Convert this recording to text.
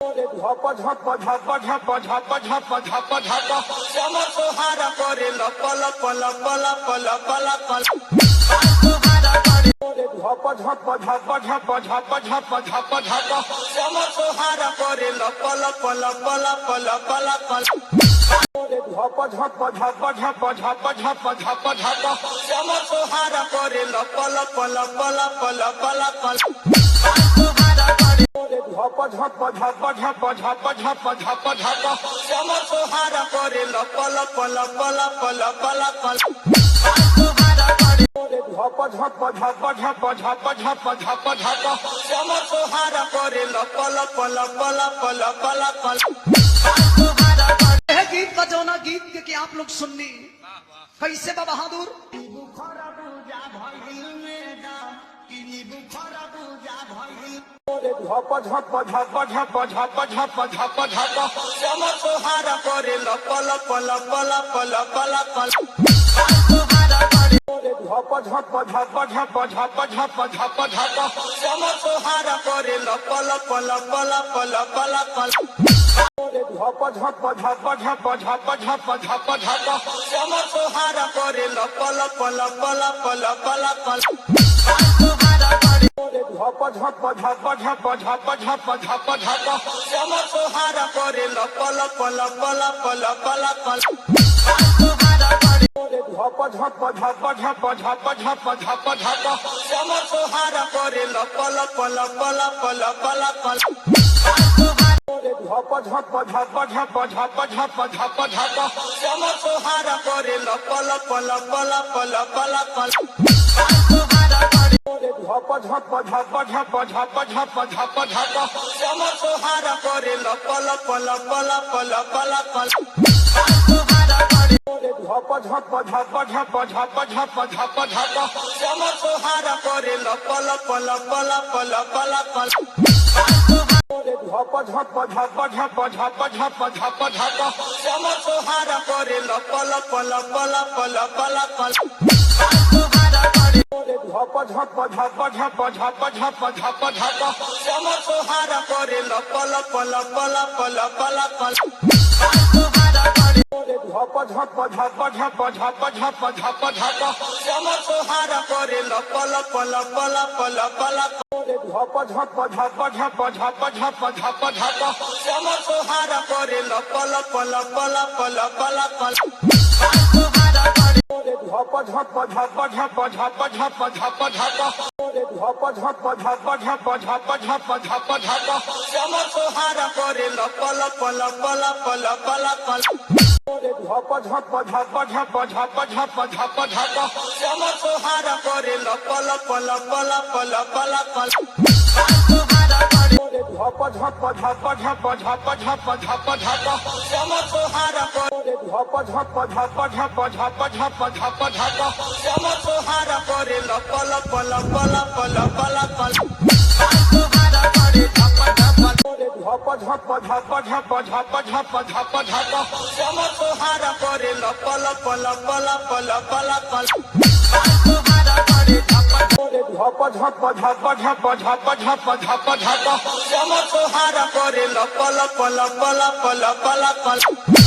झप झप झप झप झप झप झप झप श्यामा सोहारा करे लप लप लप लप लप लप सोहारा करे झप झप झप झप झप झप झप झप श्यामा सोहारा करे लप लप लप लप लप लप झप झप झप झप झप झप झप झप श्यामा सोहारा करे लप लप लप लप लप लप सोहारा करे झप झप झप झप झप झप झप झप श्यामा सोहारा करे लप लप लप लप लप लप सोहारा करे झप झप झप झप झप झप झप झप श्यामा सोहारा करे लप लप लप लप लप लप सोहारा करे। गीत बजाना गीत के आप लोग सुननी कैसे बा बहादुर झप झप झप झप झप झप झप झप श्यामा सोहारा करे लप लप लप लप लप लप सोहारा करे झप झप झप झप झप झप झप झप श्यामा सोहारा करे लप लप लप लप लप लप झप झप झप झप झप झप झप झप श्यामा सोहारा करे लप लप लप लप लप लप सोहारा करे झप झप झप झप झप झप झप झप श्यामा सोहारा करे लप लप लप लप लप लप सोहारा करे झप झप झप झप झप झप झप झप श्यामा सोहारा करे लप लप लप लप लप लप झप झप झप झप झप झप झप झप श्यामा सोहारा करे लप लप लप लप लप लप सोहारा करे झप झप झप झप झप झप झप झप श्यामा सोहारा करे लप लप लप लप लप लप सोहारा करे झप झप झप झप झप झप झप झप श्यामा सोहारा करे लप लप लप लप लप लप झप झप झप झप झप झप झप झप श्यामा सोहारा करे लप लप लप लप लप लप सोहारा करे झप झप झप झप झप झप झप झप श्यामा सोहारा करे लप लप लप लप लप लप सोहारा करे झप झप झप झप झप झप झप झप श्यामा सोहारा करे लप लप लप लप लप लप झप झप झप झप झप झप झप झप श्यामा सोहारा करे लप लप लप लप लप लप सोहारा करे झप झप झप झप झप झप झप झप झप झप झप झप झप झप झप झप श्यामा सोहारा करे लप लप लप लप लप लप झप झप झप झप झप झप झप झप श्यामा सोहारा करे लप लप लप लप लप लप सोहारा करे झप झप झप झप झप झप झप झप श्यामा सोहारा करे झप झप झप झप झप झप झप झप श्यामा सोहारा करे लप लप लप लप लप लप सोहारा करे झप झप झप झप झप झप झप झप झप झप श्यामा सोहारा करे लप लप लप लप लप लप सोहारा करे झप झप झप झप झप झप झप झप श्यामा सोहारा करे लप लप लप लप लप लप